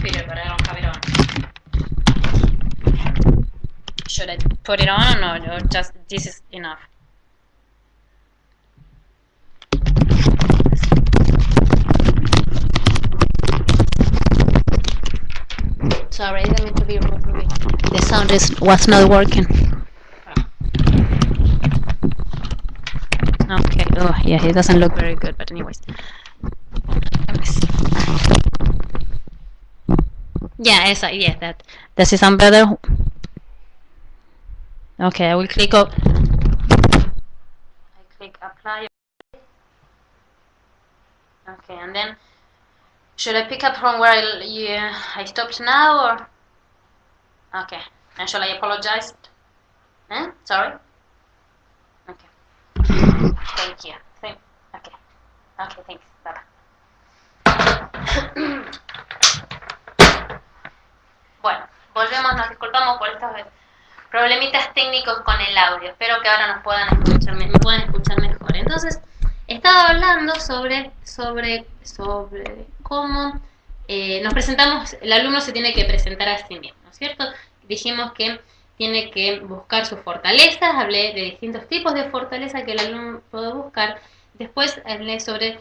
computer, but I don't have it on. Should I put it on or no? Or just this is enough? Sorry, I didn't mean to be rude. The sound was not working. Okay. Oh, yeah, it doesn't look very good, but anyways. Let me see. Yeah, yeah, that. Does it sound better? Okay, I will click up. I click apply. Okay, and then should I pick up from where I stopped now, or? Okay, and shall I apologize? Sorry? Okay. Thank you. Okay. Okay, thanks. Bye-bye. Bueno, volvemos, nos disculpamos por estos problemitas técnicos con el audio. Espero que ahora me puedan escuchar mejor. Entonces, estaba hablando sobre cómo nos presentamos, el alumno se tiene que presentar a sí mismo, ¿cierto? Dijimos que tiene que buscar sus fortalezas, hablé de distintos tipos de fortaleza que el alumno puede buscar. Después hablé sobre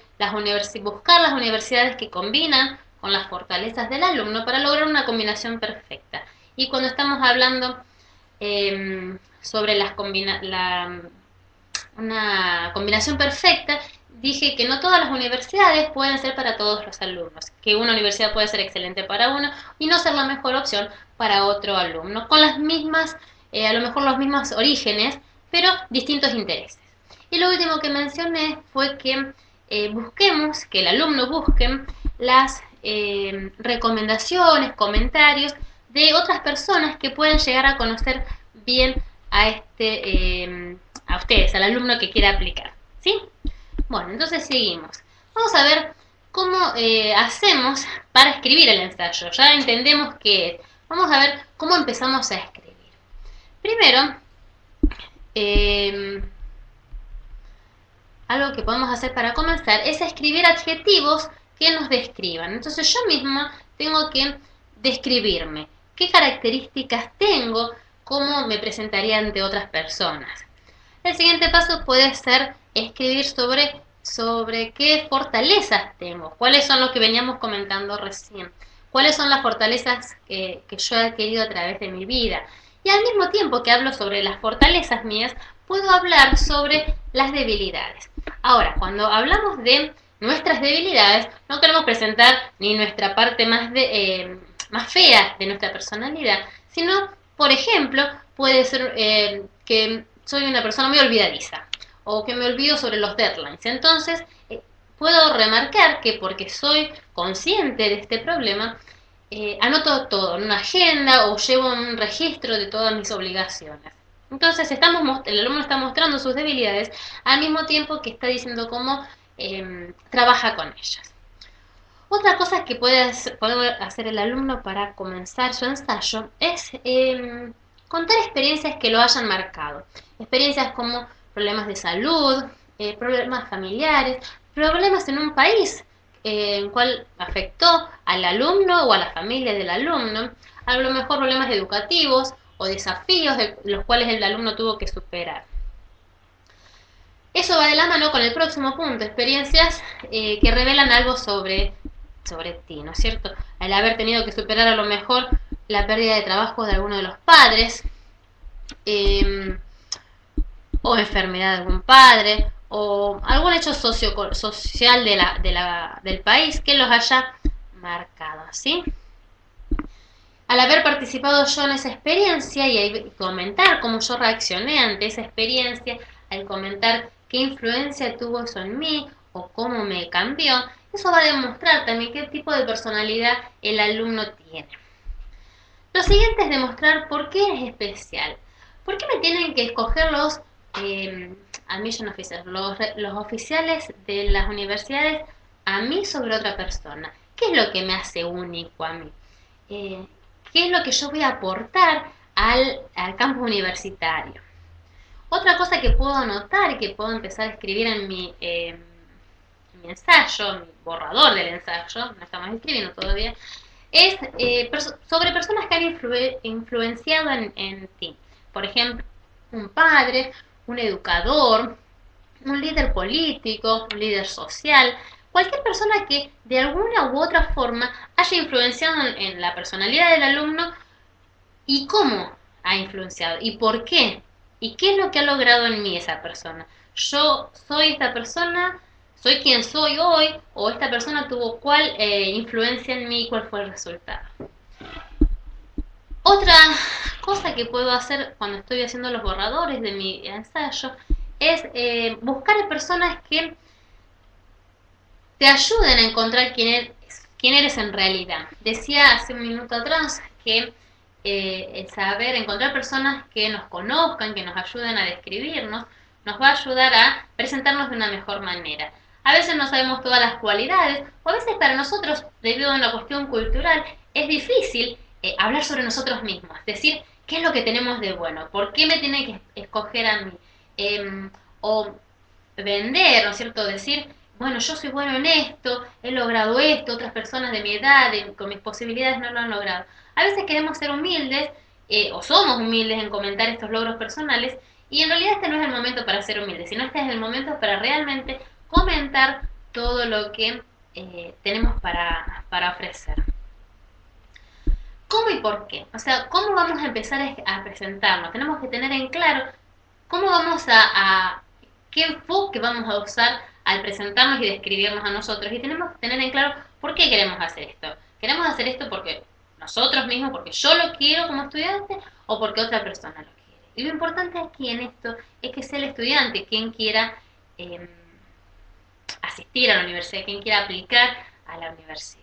buscar las universidades que combinan con las fortalezas del alumno para lograr una combinación perfecta. Y cuando estamos hablando sobre una combinación perfecta, dije que no todas las universidades pueden ser para todos los alumnos, que una universidad puede ser excelente para uno y no ser la mejor opción para otro alumno, con las mismas, a lo mejor los mismos orígenes, pero distintos intereses. Y lo último que mencioné fue que busquemos, que el alumno busque las recomendaciones, comentarios de otras personas que pueden llegar a conocer bien a ustedes, al alumno que quiera aplicar, ¿sí? Bueno, entonces seguimos. Vamos a ver cómo hacemos para escribir el ensayo. Ya entendemos qué es. Vamos a ver cómo empezamos a escribir. Primero, algo que podemos hacer para comenzar es escribir adjetivos que nos describan. Entonces yo misma tengo que describirme. ¿Qué características tengo? ¿Cómo me presentaría ante otras personas? El siguiente paso puede ser escribir sobre qué fortalezas tengo, cuáles son los que veníamos comentando recién, cuáles son las fortalezas que yo he adquirido a través de mi vida. Y al mismo tiempo que hablo sobre las fortalezas mías, puedo hablar sobre las debilidades. Ahora, cuando hablamos de nuestras debilidades, no queremos presentar ni nuestra parte más fea de nuestra personalidad, sino, por ejemplo, puede ser que soy una persona muy olvidadiza o que me olvido sobre los deadlines. Entonces, puedo remarcar que porque soy consciente de este problema, anoto todo en una agenda o llevo un registro de todas mis obligaciones. Entonces, el alumno está mostrando sus debilidades al mismo tiempo que está diciendo cómo trabaja con ellas. Otra cosa que puede hacer el alumno para comenzar su ensayo es contar experiencias que lo hayan marcado. Experiencias como problemas de salud, problemas familiares, problemas en un país en cual afectó al alumno o a la familia del alumno, a lo mejor problemas educativos o desafíos de los cuales el alumno tuvo que superar. Eso va de la mano con el próximo punto, experiencias que revelan algo sobre ti, ¿no es cierto? Al haber tenido que superar a lo mejor la pérdida de trabajo de alguno de los padres, o enfermedad de algún padre, o algún hecho social del país que los haya marcado, ¿sí? Al haber participado yo en esa experiencia y comentar cómo yo reaccioné ante esa experiencia, al comentar qué influencia tuvo eso en mí o cómo me cambió, eso va a demostrar también qué tipo de personalidad el alumno tiene. Lo siguiente es demostrar por qué es especial. ¿Por qué me tienen que escoger los admission officers, los oficiales de las universidades a mí sobre otra persona? ¿Qué es lo que me hace único a mí? ¿Qué es lo que yo voy a aportar al campus universitario? Otra cosa que puedo anotar y que puedo empezar a escribir en mi ensayo, mi borrador del ensayo, no estamos escribiendo todavía, es sobre personas que han influenciado en ti. Por ejemplo, un padre, un educador, un líder político, un líder social, cualquier persona que de alguna u otra forma haya influenciado en la personalidad del alumno y cómo ha influenciado y por qué y qué es lo que ha logrado en mí esa persona. Yo soy esta persona, soy quien soy hoy, o esta persona tuvo cuál influencia en mí y cuál fue el resultado. Otra cosa que puedo hacer cuando estoy haciendo los borradores de mi ensayo es buscar personas que te ayuden a encontrar quién eres en realidad. Decía hace un minuto atrás que el saber encontrar personas que nos conozcan, que nos ayuden a describirnos, nos va a ayudar a presentarnos de una mejor manera. A veces no sabemos todas las cualidades, o a veces para nosotros, debido a una cuestión cultural, es difícil hablar sobre nosotros mismos, decir qué es lo que tenemos de bueno, por qué me tiene que escoger a mí, o vender, ¿no es cierto? Decir, bueno, yo soy bueno en esto, he logrado esto, otras personas de mi edad, con mis posibilidades no lo han logrado. A veces queremos ser humildes, o somos humildes en comentar estos logros personales, y en realidad este no es el momento para ser humildes, sino este es el momento para realmente comentar todo lo que tenemos para ofrecer. ¿Cómo y por qué? O sea, ¿cómo vamos a empezar a presentarnos? Tenemos que tener en claro cómo vamos qué enfoque vamos a usar al presentarnos y describirnos a nosotros. Y tenemos que tener en claro por qué queremos hacer esto. ¿Queremos hacer esto porque nosotros mismos, porque yo lo quiero como estudiante o porque otra persona lo quiere? Y lo importante aquí en esto es que sea el estudiante quien quiera asistir a la universidad, quien quiera aplicar a la universidad.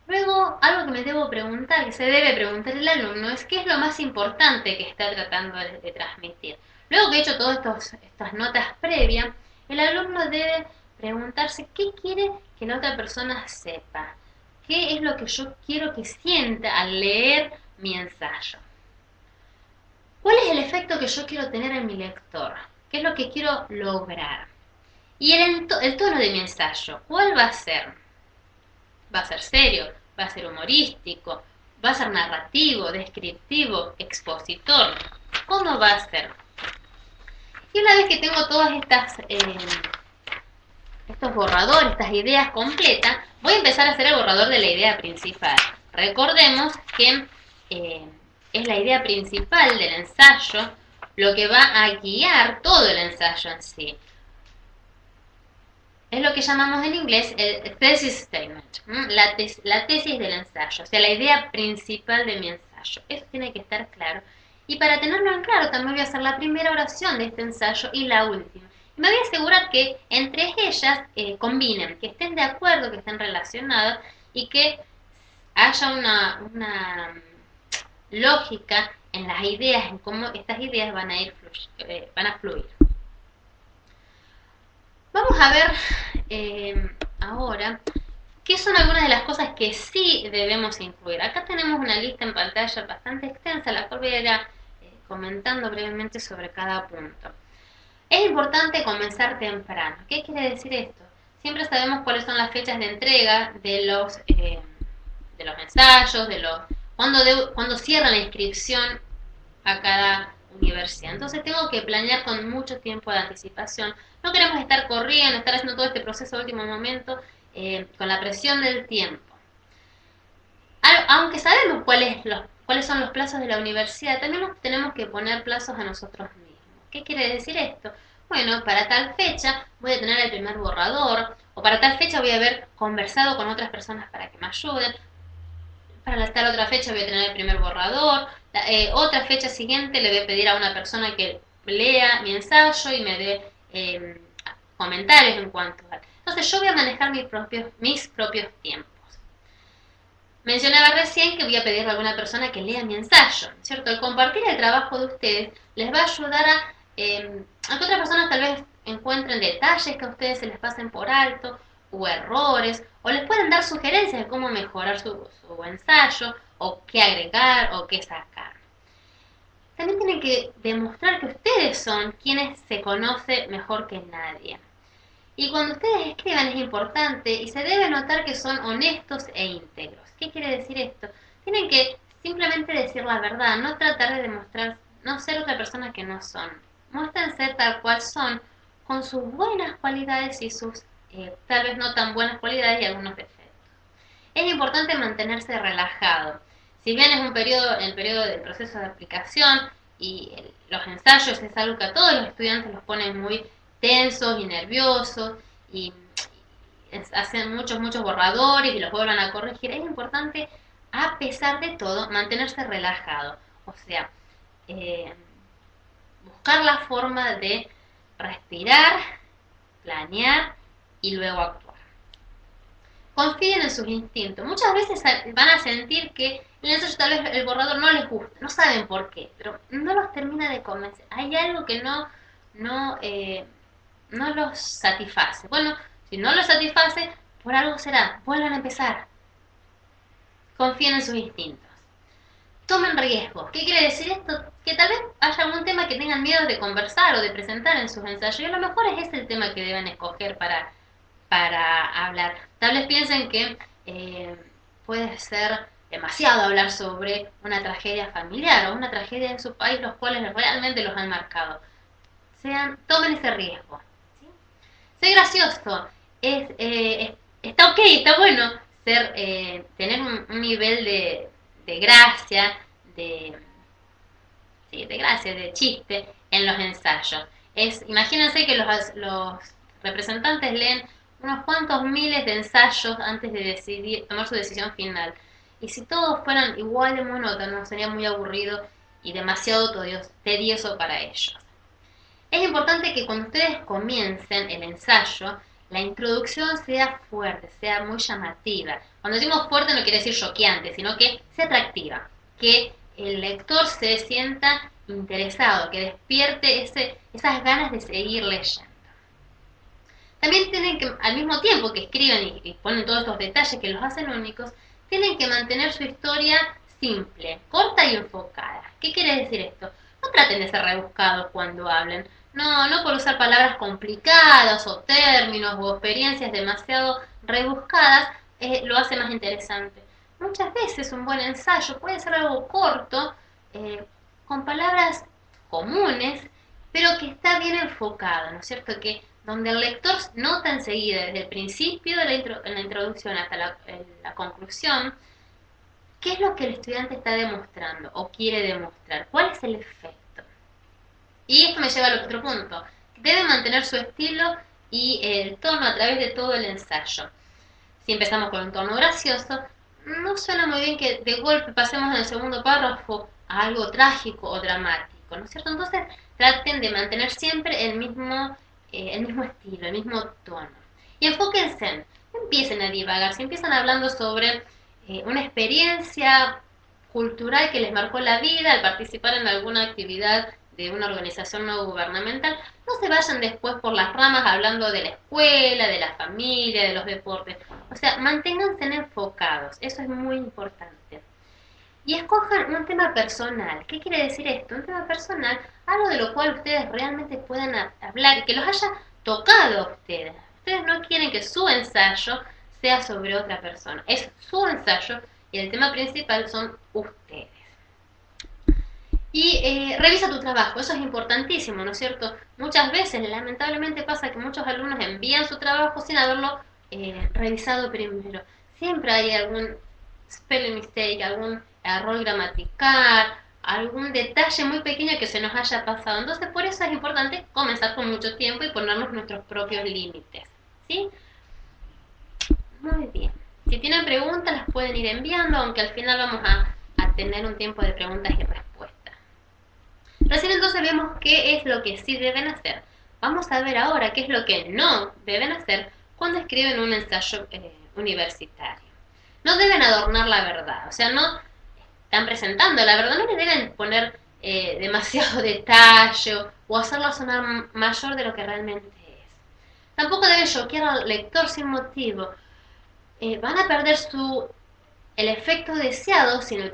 Luego, algo que me debo preguntar, que se debe preguntar el alumno, es qué es lo más importante que está tratando de transmitir. Luego que he hecho todas estas notas previas, el alumno debe preguntarse qué quiere que la otra persona sepa, qué es lo que yo quiero que sienta al leer mi ensayo. ¿Cuál es el efecto que yo quiero tener en mi lector? ¿Qué es lo que quiero lograr? Y el tono de mi ensayo, ¿cuál va a ser? ¿Va a ser serio? ¿Va a ser humorístico? ¿Va a ser narrativo, descriptivo, expositor? ¿Cómo va a ser? Y una vez que tengo todas estos borradores, estas ideas completas, voy a empezar a hacer el borrador de la idea principal. Recordemos que es la idea principal del ensayo lo que va a guiar todo el ensayo en sí. Es lo que llamamos en inglés el thesis statement, la tesis del ensayo, o sea, la idea principal de mi ensayo. Eso tiene que estar claro. Y para tenerlo en claro, también voy a hacer la primera oración de este ensayo y la última. Y me voy a asegurar que entre ellas combinen, que estén de acuerdo, que estén relacionadas y que haya una lógica en las ideas, en cómo estas ideas van a fluir. Vamos a ver ahora qué son algunas de las cosas que sí debemos incluir. Acá tenemos una lista en pantalla bastante extensa, la cual voy a ir comentando brevemente sobre cada punto. Es importante comenzar temprano. ¿Qué quiere decir esto? Siempre sabemos cuáles son las fechas de entrega de los ensayos, cuando cierra la inscripción a cada universidad. Entonces tengo que planear con mucho tiempo de anticipación. No queremos estar corriendo, estar haciendo todo este proceso de último momento con la presión del tiempo. Aunque sabemos cuáles son los plazos de la universidad, también nos tenemos que poner plazos a nosotros mismos. ¿Qué quiere decir esto? Bueno, para tal fecha voy a tener el primer borrador, o para tal fecha voy a haber conversado con otras personas para que me ayuden. Para tal otra fecha voy a tener el primer borrador. Otra fecha siguiente le voy a pedir a una persona que lea mi ensayo y me dé comentarios en cuanto a... Entonces yo voy a manejar mis propios tiempos. Mencionaba recién que voy a pedirle a alguna persona que lea mi ensayo, ¿cierto? El compartir el trabajo de ustedes les va a ayudar a que otras personas tal vez encuentren detalles que a ustedes se les pasen por alto, o errores, o les pueden dar sugerencias de cómo mejorar su ensayo, o qué agregar, o qué sacar. También tienen que demostrar que ustedes son quienes se conocen mejor que nadie. Y cuando ustedes escriban es importante y se debe notar que son honestos e íntegros, ¿Qué quiere decir esto? Tienen que simplemente decir la verdad, no tratar de demostrar, no ser otra persona que no son. Muéstrense tal cual son, con sus buenas cualidades y sus tal vez no tan buenas cualidades y algunos defectos. Es importante mantenerse relajado. Si bien es el periodo del proceso de aplicación y los ensayos es algo que a todos los estudiantes los ponen muy tensos y nerviosos y hacen muchos borradores y los vuelvan a corregir, es importante, a pesar de todo, mantenerse relajado. O sea, eh, buscar la forma de respirar, planear y luego actuar. Confíen en sus instintos. Muchas veces van a sentir que el ensayo tal vez el borrador no les gusta, no saben por qué, pero no los termina de convencer. Hay algo que no los satisface. Bueno, si no los satisface, por algo será. Vuelvan a empezar. Confíen en sus instintos. Tomen riesgos. ¿Qué quiere decir esto? Que tal vez haya algún tema que tengan miedo de conversar o de presentar en sus ensayos. Y a lo mejor es ese el tema que deben escoger para hablar. Tal vez piensen que puede ser demasiado hablar sobre una tragedia familiar o una tragedia en su país, los cuales realmente los han marcado. Tomen ese riesgo. ¿Sí? Ser gracioso. Está ok, está bueno tener un nivel de gracia, de, sí, de gracia, de chiste en los ensayos. Imagínense que los representantes leen unos cuantos miles de ensayos antes de tomar su decisión final. Y si todos fueran igual de monótonos, sería muy aburrido y demasiado tedioso para ellos. Es importante que cuando ustedes comiencen el ensayo, la introducción sea fuerte, sea muy llamativa. Cuando decimos fuerte no quiere decir choqueante, sino que sea atractiva, que el lector se sienta interesado, que despierte esas ganas de seguir leyendo. También tienen que, al mismo tiempo que escriben y ponen todos estos detalles que los hacen únicos, tienen que mantener su historia simple, corta y enfocada. ¿Qué quiere decir esto? No traten de ser rebuscados cuando hablen. No por usar palabras complicadas o términos o experiencias demasiado rebuscadas lo hace más interesante. Muchas veces un buen ensayo puede ser algo corto, con palabras comunes, pero que está bien enfocado, ¿no es cierto? Que donde el lector nota enseguida, desde el principio de la introducción hasta la conclusión, qué es lo que el estudiante está demostrando o quiere demostrar, cuál es el efecto. Y esto me lleva al otro punto. Debe mantener su estilo y el tono a través de todo el ensayo. Si empezamos con un tono gracioso, no suena muy bien que de golpe pasemos en el segundo párrafo a algo trágico o dramático, ¿no es cierto? Entonces traten de mantener siempre el mismo estilo, el mismo tono. Y enfóquense, empiecen a divagar, si empiezan hablando sobre una experiencia cultural que les marcó la vida al participar en alguna actividad de una organización no gubernamental, no se vayan después por las ramas hablando de la escuela, de la familia, de los deportes. O sea, manténganse enfocados, eso es muy importante. Y escojan un tema personal. ¿Qué quiere decir esto? Un tema personal, algo de lo cual ustedes realmente puedan hablar y que los haya tocado a ustedes. Ustedes no quieren que su ensayo sea sobre otra persona. Es su ensayo y el tema principal son ustedes. Y revisa tu trabajo, eso es importantísimo, ¿no es cierto? Muchas veces, lamentablemente, pasa que muchos alumnos envían su trabajo sin haberlo revisado primero. Siempre hay algún spelling mistake, algún error gramatical, algún detalle muy pequeño que se nos haya pasado. Entonces, por eso es importante comenzar con mucho tiempo y ponernos nuestros propios límites, ¿sí? Muy bien. Si tienen preguntas, las pueden ir enviando, aunque al final vamos a tener un tiempo de preguntas y respuestas. Recién entonces vemos qué es lo que sí deben hacer. Vamos a ver ahora qué es lo que no deben hacer cuando escriben un ensayo universitario. No deben adornar la verdad, o sea, no están presentando la verdad, no le deben poner demasiado detalle o hacerlo sonar mayor de lo que realmente es. Tampoco deben choquear al lector sin motivo. Van a perder el efecto deseado si en el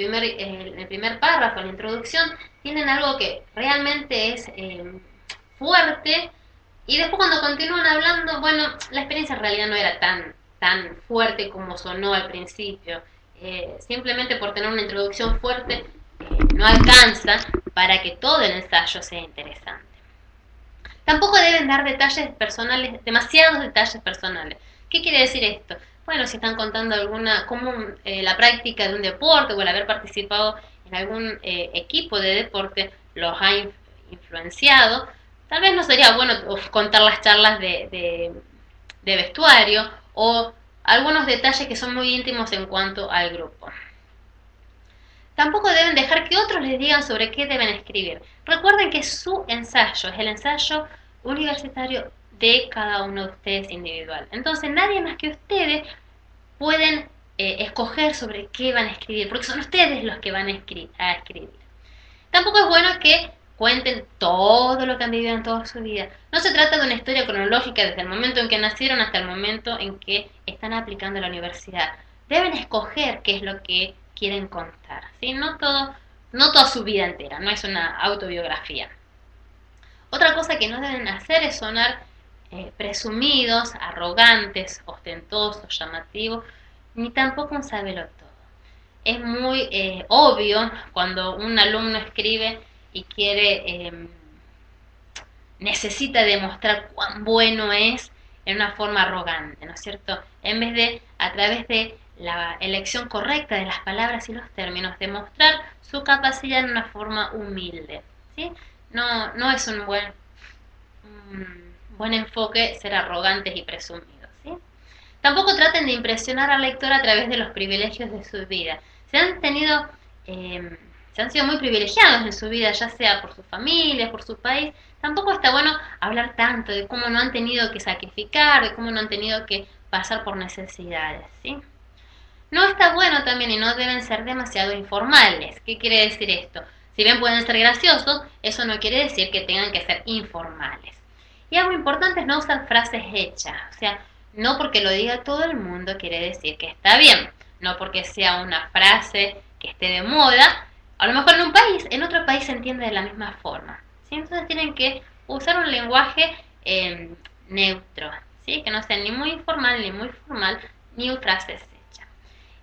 primer párrafo, en la introducción, tienen algo que realmente es fuerte y después cuando continúan hablando, bueno, la experiencia en realidad no era tan fuerte como sonó al principio. simplemente por tener una introducción fuerte no alcanza para que todo el ensayo sea interesante. Tampoco deben dar detalles personales, demasiados detalles personales. ¿Qué quiere decir esto? Bueno, si están contando la práctica de un deporte o el haber participado en algún equipo de deporte los ha influenciado, tal vez no sería bueno contar las charlas de vestuario o algunos detalles que son muy íntimos en cuanto al grupo. Tampoco deben dejar que otros les digan sobre qué deben escribir. Recuerden que su ensayo es el ensayo universitario de cada uno de ustedes individual. Entonces nadie más que ustedes pueden escoger sobre qué van a escribir, porque son ustedes los que van a escribir. Tampoco es bueno que cuenten todo lo que han vivido en toda su vida. No se trata de una historia cronológica desde el momento en que nacieron hasta el momento en que están aplicando a la universidad. Deben escoger qué es lo que quieren contar, ¿sí? No toda su vida entera, no es una autobiografía. Otra cosa que no deben hacer es sonar presumidos, arrogantes, ostentosos, llamativos, ni tampoco un sabelotodo. Es muy obvio cuando un alumno escribe y necesita demostrar cuán bueno es en una forma arrogante, ¿no es cierto? En vez de, a través de la elección correcta de las palabras y los términos, demostrar su capacidad en una forma humilde, ¿sí? No es un buen enfoque ser arrogantes y presumidos, ¿sí? Tampoco traten de impresionar al lector a través de los privilegios de su vida. Se han sido muy privilegiados en su vida, ya sea por su familia, por su país. Tampoco está bueno hablar tanto de cómo no han tenido que sacrificar, de cómo no han tenido que pasar por necesidades, ¿sí? No está bueno también y no deben ser demasiado informales. ¿Qué quiere decir esto? Si bien pueden ser graciosos, eso no quiere decir que tengan que ser informales. Y algo importante es no usar frases hechas. O sea, no porque lo diga todo el mundo quiere decir que está bien. No porque sea una frase que esté de moda. A lo mejor en otro país se entiende de la misma forma, ¿sí? Entonces tienen que usar un lenguaje neutro, ¿sí? Que no sea ni muy informal ni muy formal, ni frases hechas.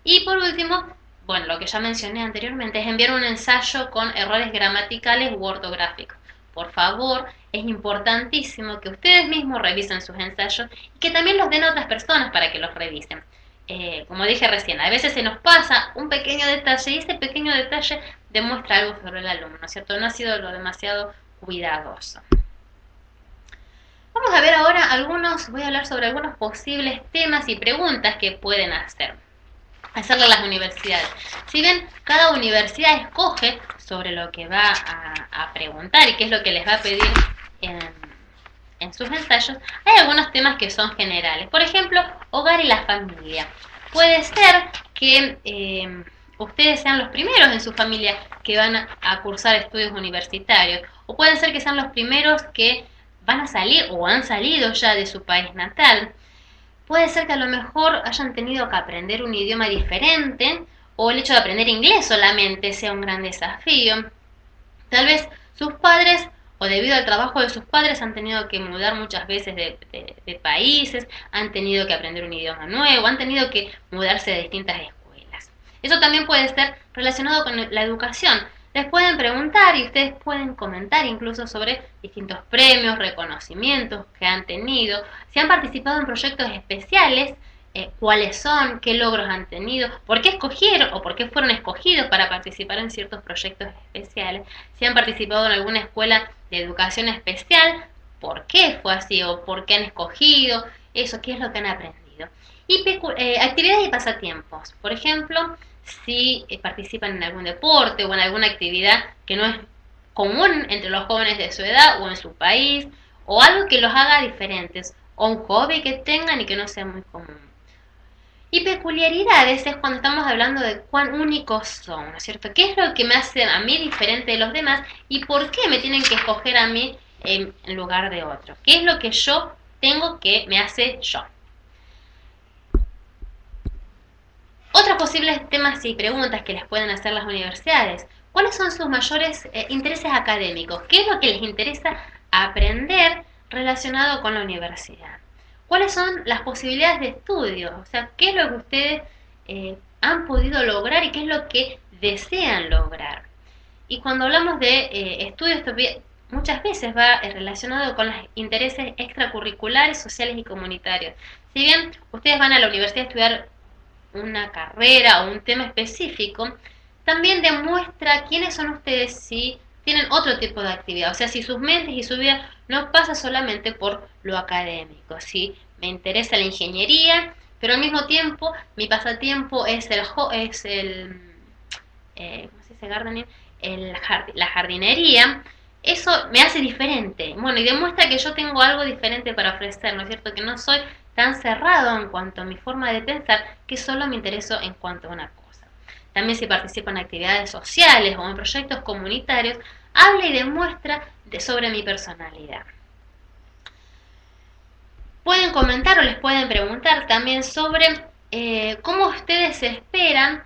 Y por último, bueno, lo que ya mencioné anteriormente es enviar un ensayo con errores gramaticales u ortográficos. Por favor, es importantísimo que ustedes mismos revisen sus ensayos y que también los den a otras personas para que los revisen. Como dije recién, a veces se nos pasa un pequeño detalle y ese pequeño detalle demuestra algo sobre el alumno, ¿no es cierto? No ha sido lo demasiado cuidadoso. Vamos a ver ahora voy a hablar sobre algunos posibles temas y preguntas que pueden hacerle a las universidades. Si bien cada universidad escoge sobre lo que va a preguntar y qué es lo que les va a pedir en sus ensayos, hay algunos temas que son generales. Por ejemplo, hogar y la familia. Puede ser que ustedes sean los primeros en su familia que van a cursar estudios universitarios, o pueden ser que sean los primeros que van a salir o han salido ya de su país natal. Puede ser que a lo mejor hayan tenido que aprender un idioma diferente, o el hecho de aprender inglés solamente sea un gran desafío. Tal vez sus padres, o debido al trabajo de sus padres, han tenido que mudar muchas veces de países, han tenido que aprender un idioma nuevo, han tenido que mudarse de distintas escuelas. Eso también puede ser relacionado con la educación. Les pueden preguntar y ustedes pueden comentar incluso sobre distintos premios, reconocimientos que han tenido, si han participado en proyectos especiales, cuáles son, qué logros han tenido, por qué escogieron o por qué fueron escogidos para participar en ciertos proyectos especiales, si han participado en alguna escuela de educación especial, por qué fue así o por qué han escogido, eso, qué es lo que han aprendido. Y actividades y pasatiempos, por ejemplo, si participan en algún deporte o en alguna actividad que no es común entre los jóvenes de su edad o en su país, o algo que los haga diferentes, o un hobby que tengan y que no sea muy común. Y peculiaridades es cuando estamos hablando de cuán únicos son, ¿no es cierto? ¿Qué es lo que me hace a mí diferente de los demás y por qué me tienen que escoger a mí en lugar de otro? ¿Qué es lo que yo tengo que me hace yo? Otros posibles temas y preguntas que les pueden hacer las universidades. ¿Cuáles son sus mayores intereses académicos? ¿Qué es lo que les interesa aprender relacionado con la universidad? ¿Cuáles son las posibilidades de estudio? O sea, ¿qué es lo que ustedes han podido lograr y qué es lo que desean lograr. Y cuando hablamos de estudios, muchas veces va relacionado con los intereses extracurriculares, sociales y comunitarios. Si bien ustedes van a la universidad a estudiar una carrera o un tema específico, también demuestra quiénes son ustedes si tienen otro tipo de actividad. O sea, si sus mentes y su vida no pasa solamente por lo académico. Si me interesa la ingeniería, pero al mismo tiempo mi pasatiempo es ¿cómo se dice gardening? La jardinería. Eso me hace diferente. Bueno, y demuestra que yo tengo algo diferente para ofrecer, ¿no es cierto? Que no soy tan cerrado en cuanto a mi forma de pensar, que solo me intereso en cuanto a una cosa. También si participo en actividades sociales o en proyectos comunitarios, habla y demuestra sobre mi personalidad. Pueden comentar o les pueden preguntar también sobre cómo ustedes esperan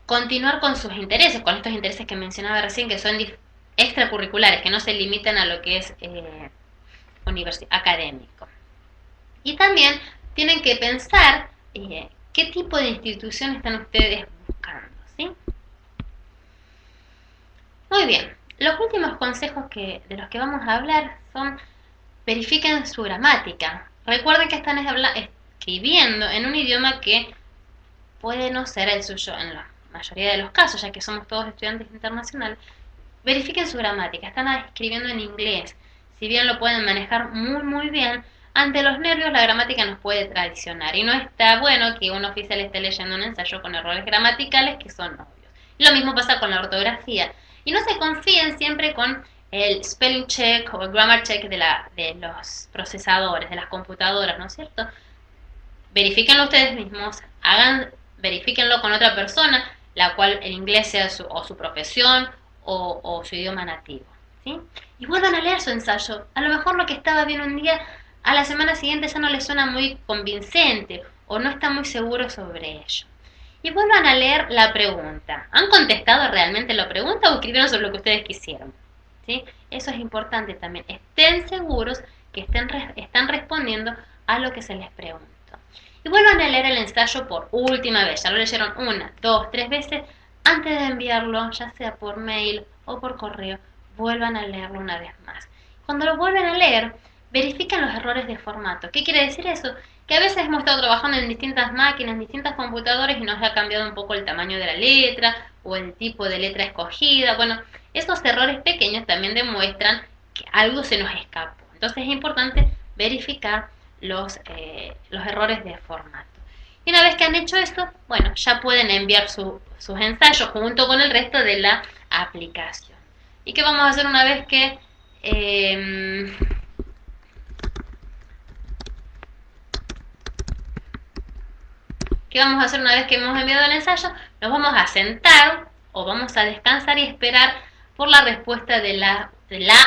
continuar con sus intereses, con estos intereses que mencionaba recién, que son extracurriculares, que no se limitan a lo que es académico. Y también tienen que pensar qué tipo de institución están ustedes buscando, ¿sí? Muy bien, los últimos consejos de los que vamos a hablar son: verifiquen su gramática. Recuerden que están escribiendo en un idioma que puede no ser el suyo en la mayoría de los casos, ya que somos todos estudiantes internacionales. Verifiquen su gramática, están escribiendo en inglés. Si bien lo pueden manejar muy muy bien, ante los nervios la gramática nos puede traicionar y no está bueno que un oficial esté leyendo un ensayo con errores gramaticales que son obvios. Y lo mismo pasa con la ortografía. Y no se confíen siempre con el spelling check o el grammar check de los procesadores, de las computadoras, ¿no es cierto? Verifíquenlo ustedes mismos, verifíquenlo con otra persona, la cual el inglés sea su profesión o su idioma nativo, ¿sí? Y vuelvan a leer su ensayo. A lo mejor lo que estaba bien un día, a la semana siguiente ya no les suena muy convincente o no está muy seguro sobre ello. Y vuelvan a leer la pregunta. ¿Han contestado realmente la pregunta o escribieron sobre lo que ustedes quisieron? ¿Sí? Eso es importante también. Estén seguros que están respondiendo a lo que se les preguntó. Y vuelvan a leer el ensayo por última vez. Ya lo leyeron 1, 2, 3 veces. Antes de enviarlo, ya sea por mail o por correo, vuelvan a leerlo una vez más. Cuando lo vuelven a leer, verifiquen los errores de formato. ¿Qué quiere decir eso? Que a veces hemos estado trabajando en distintas máquinas, en distintas computadoras y nos ha cambiado un poco el tamaño de la letra o el tipo de letra escogida. Bueno, esos errores pequeños también demuestran que algo se nos escapó. Entonces es importante verificar los errores de formato. Y una vez que han hecho esto, bueno, ya pueden enviar sus ensayos junto con el resto de la aplicación. ¿Y qué vamos a hacer una vez que ¿qué vamos a hacer una vez que hemos enviado el ensayo? Nos vamos a sentar o vamos a descansar y esperar por la respuesta de la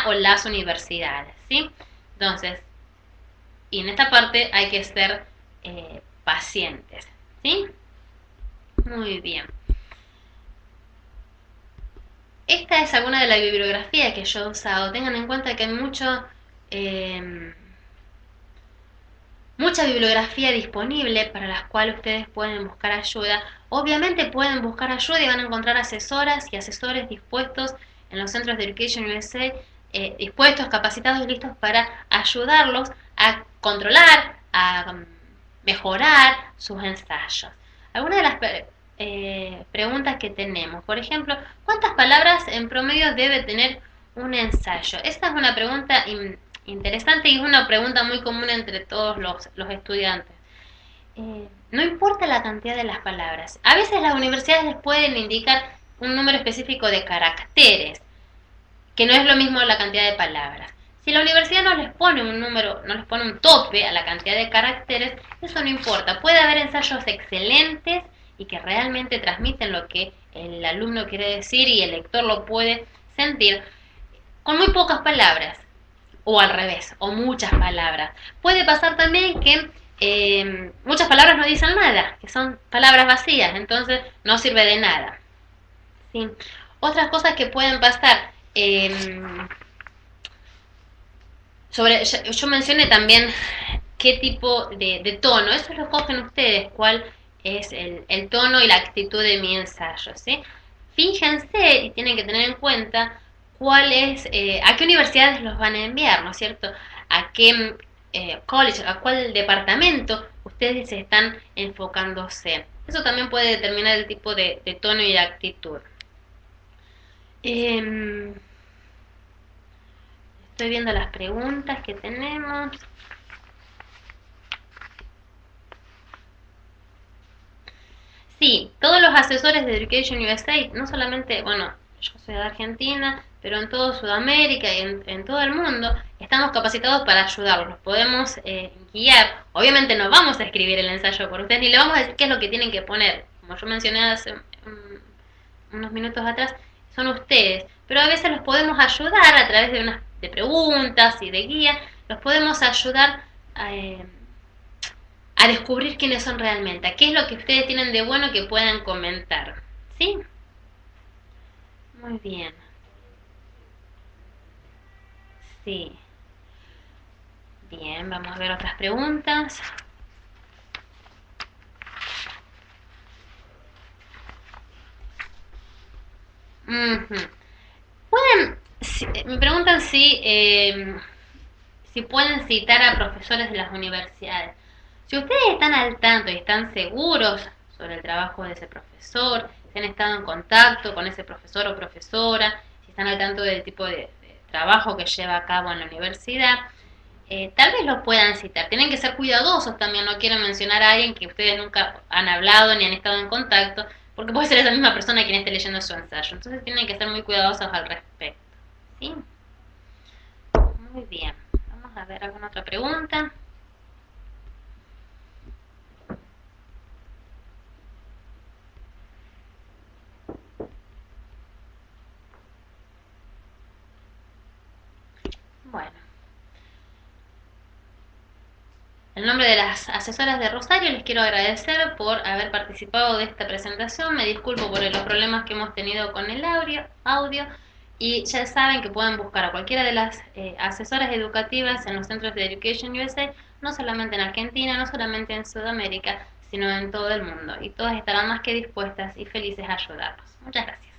o las universidades, ¿sí? Entonces, y en esta parte hay que ser pacientes, ¿sí? Muy bien. Esta es alguna de la bibliografía que yo he usado. Tengan en cuenta que hay mucha bibliografía disponible para las cuales ustedes pueden buscar ayuda. Obviamente pueden buscar ayuda y van a encontrar asesoras y asesores dispuestos en los centros de Education USA, dispuestos, capacitados y listos para ayudarlos a controlar, a mejorar sus ensayos. Algunas de las preguntas que tenemos, por ejemplo, ¿cuántas palabras en promedio debe tener un ensayo? Esta es una pregunta interesante y es una pregunta muy común entre todos los estudiantes. No importa la cantidad de las palabras. A veces las universidades les pueden indicar un número específico de caracteres, que no es lo mismo la cantidad de palabras. Si la universidad no les pone un número, no les pone un tope a la cantidad de caracteres, eso no importa. Puede haber ensayos excelentes y que realmente transmiten lo que el alumno quiere decir y el lector lo puede sentir con muy pocas palabras, o al revés, o muchas palabras. Puede pasar también que muchas palabras no dicen nada, que son palabras vacías, entonces no sirve de nada, ¿sí? Otras cosas que pueden pasar, yo mencioné también qué tipo de tono, eso lo cogen ustedes, cuál es el tono y la actitud de mi ensayo, ¿sí? Fíjense y tienen que tener en cuenta cuál es, a qué universidades los van a enviar, ¿no es cierto? A qué college, a cuál departamento ustedes se están enfocándose. Eso también puede determinar el tipo de tono y de actitud. Em, Estoy viendo las preguntas que tenemos. Sí, todos los asesores de Education USA, no solamente, bueno, yo soy de Argentina, pero en toda Sudamérica y en todo el mundo, estamos capacitados para ayudarlos, los podemos guiar. Obviamente no vamos a escribir el ensayo por ustedes, ni le vamos a decir qué es lo que tienen que poner. Como yo mencioné hace unos minutos atrás, son ustedes. Pero a veces los podemos ayudar a través de preguntas y de guía, los podemos ayudar a descubrir quiénes son realmente, qué es lo que ustedes tienen de bueno que puedan comentar. ¿Sí? Muy bien. Sí. Bien, vamos a ver otras preguntas. Ujú. Pueden, me preguntan si pueden citar a profesores de las universidades. Si ustedes están al tanto y están seguros sobre el trabajo de ese profesor, si han estado en contacto con ese profesor o profesora, si están al tanto del tipo de trabajo que lleva a cabo en la universidad, tal vez lo puedan citar. Tienen que ser cuidadosos también, no quiero mencionar a alguien que ustedes nunca han hablado ni han estado en contacto, porque puede ser esa misma persona quien esté leyendo su ensayo. Entonces tienen que ser muy cuidadosos al respecto. ¿Sí? Muy bien. Vamos a ver alguna otra pregunta. Bueno. En nombre de las asesoras de Rosario les quiero agradecer por haber participado de esta presentación. Me disculpo por los problemas que hemos tenido con el audio y ya saben que pueden buscar a cualquiera de las asesoras educativas en los centros de Education USA, no solamente en Argentina, no solamente en Sudamérica, sino en todo el mundo. Y todas estarán más que dispuestas y felices a ayudarlos. Muchas gracias.